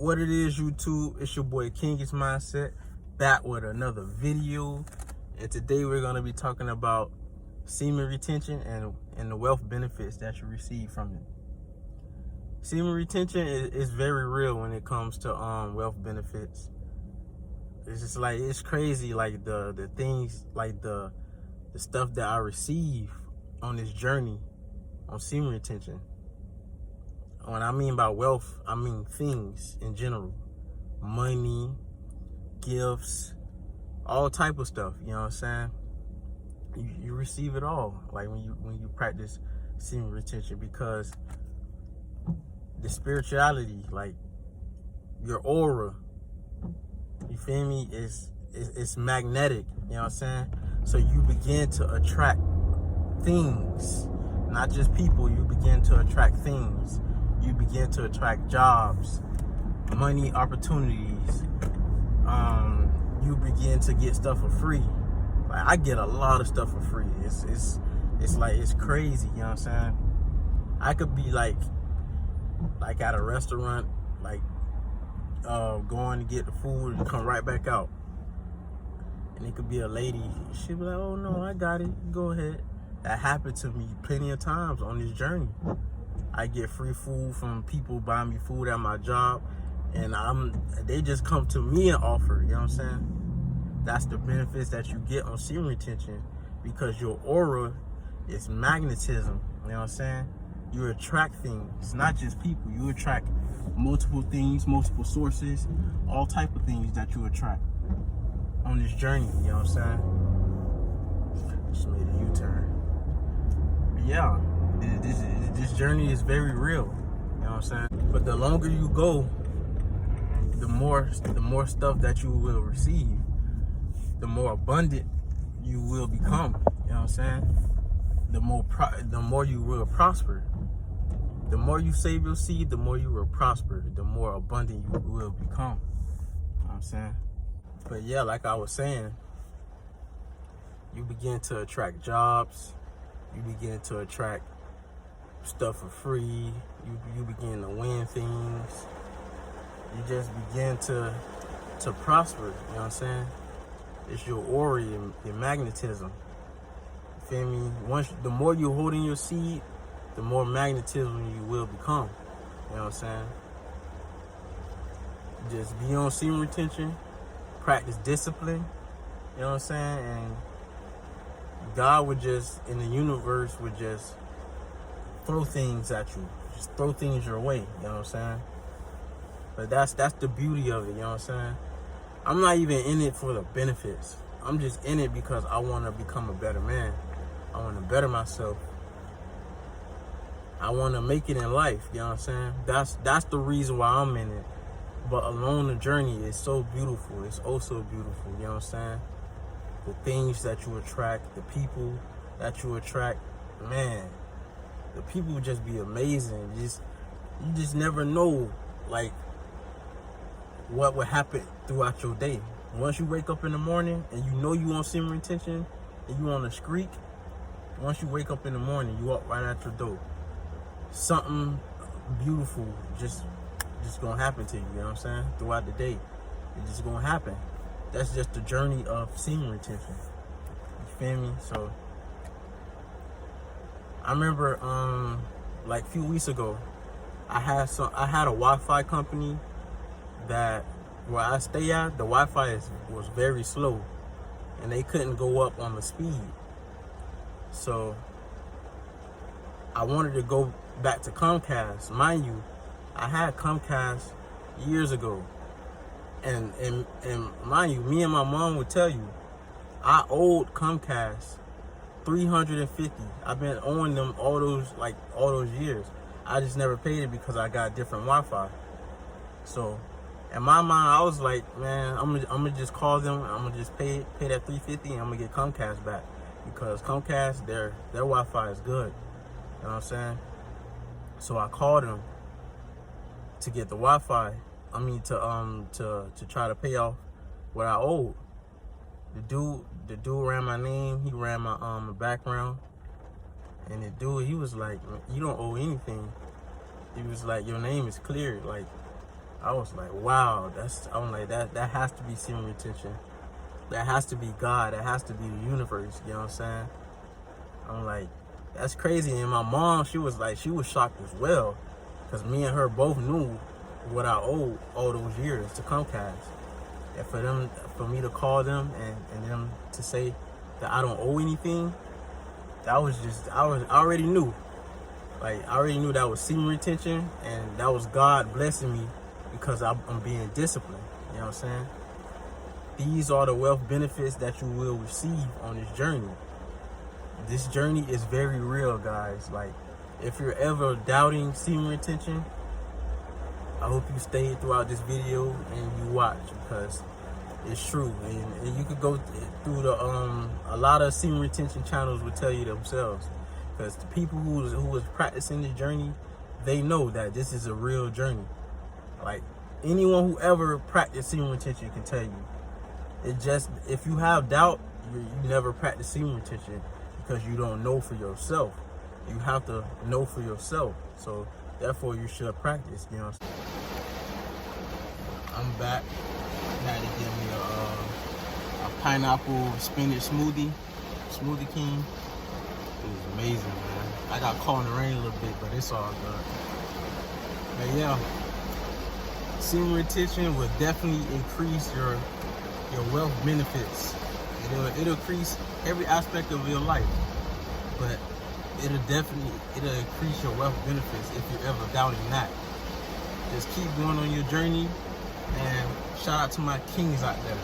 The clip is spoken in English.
What it is, YouTube, it's your boy Kingish Mindset, back with another video. And today we're going to be talking about semen retention and the wealth benefits that you receive from it. Semen retention is very real when it comes to wealth benefits. It's just like, it's crazy, like the things, like the stuff that I receive on this journey on semen retention. When I mean by wealth, I mean things in general. Money, gifts, all type of stuff, you know what I'm saying? You receive it all, like when you practice semen retention, because the spirituality, like your aura, you feel me, it's magnetic, you know what I'm saying? So you begin to attract things, not just people. You begin to attract things. You begin to attract jobs, money, opportunities. You begin to get stuff for free. Like, I get a lot of stuff for free. It's like, it's crazy, you know what I'm saying? I could be like at a restaurant, like going to get the food and come right back out. And it could be a lady, she'd be like, oh no, I got it, go ahead. That happened to me plenty of times on this journey. I get free food from people buying me food at my job, and they just come to me and offer, you know what I'm saying? That's the benefits that you get on semen retention, because your aura is magnetism, you know what I'm saying? You attract things, not just people. You attract multiple things, multiple sources, all type of things that you attract on this journey, you know what I'm saying? Just made a U-turn. But yeah. This journey is very real, you know what I'm saying? But the longer you go, the more stuff that you will receive, the more abundant you will become, you know what I'm saying? The more you will prosper. The more you save your seed, the more you will prosper, the more abundant you will become, you know what I'm saying? But yeah, like I was saying, you begin to attract jobs, you begin to attract stuff for free, you begin to win things, you just begin to prosper, you know what I'm saying? It's your aura, your magnetism, you feel me? The more you hold in your seed, the more magnetism you will become, you know what I'm saying? Just be on semen retention, practice discipline, you know what I'm saying? And God would just, in the universe, would just throw things at you, just throw things your way, you know what I'm saying? But that's the beauty of it, you know what I'm saying? I'm not even in it for the benefits. I'm just in it because I want to become a better man. I want to better myself. I want to make it in life, you know what I'm saying? That's the reason why I'm in it. But along the journey, it's so beautiful. It's oh so beautiful, you know what I'm saying? The things that you attract, the people that you attract, man, the people would just be amazing. You just never know, like, what would happen throughout your day. Once you wake up in the morning and you know you on semen retention and you on a streak, once you wake up in the morning, you walk right out your door. Something beautiful just gonna happen to you, you know what I'm saying? Throughout the day, it's just gonna happen. That's just the journey of semen retention. You feel me? So I remember like a few weeks ago, I had a Wi-Fi company that where I stay at, the Wi-Fi was very slow and they couldn't go up on the speed. So I wanted to go back to Comcast. Mind you, I had Comcast years ago. And mind you, me and my mom would tell you, I owed Comcast $350. I've been owing them all those years. I just never paid it because I got different Wi-Fi. So in my mind, I was like, man, I'm gonna just call them. I'm gonna just pay that $350, and I'm gonna get Comcast back, because Comcast, their Wi-Fi is good. You know what I'm saying? So I called them to get the Wi-Fi. I mean, to try to pay off what I owed. The dude ran my name. He ran my background, and the dude, he was like, "You don't owe anything." He was like, "Your name is cleared. Like, I was like, wow, I'm like, that has to be semen retention. That has to be God. That has to be the universe. You know what I'm saying? I'm like, that's crazy. And my mom, she was shocked as well, because me and her both knew what I owed all those years to Comcast. And for me to call them and them to say that I don't owe anything, I already knew. Like, I already knew that was semen retention, and that was God blessing me because I'm being disciplined. You know what I'm saying? These are the wealth benefits that you will receive on this journey. This journey is very real, guys. Like, if you're ever doubting semen retention, I hope you stay throughout this video and you watch, because it's true. And you could go through a lot of semen retention channels will tell you themselves, because the people who was practicing this journey, they know that this is a real journey. Like, anyone who ever practiced semen retention can tell you. It just, if you have doubt, you never practice semen retention, because you don't know for yourself. You have to know for yourself. So therefore you should practice, you know. I'm back. Had to give me a pineapple spinach smoothie king. It was amazing, man. I got caught in the rain a little bit, but it's all good. But yeah, semen retention will definitely increase your wealth benefits. It'll increase every aspect of your life, but it'll increase your wealth benefits if you're ever doubting that. Just keep going on your journey, and shout out to my kings out there.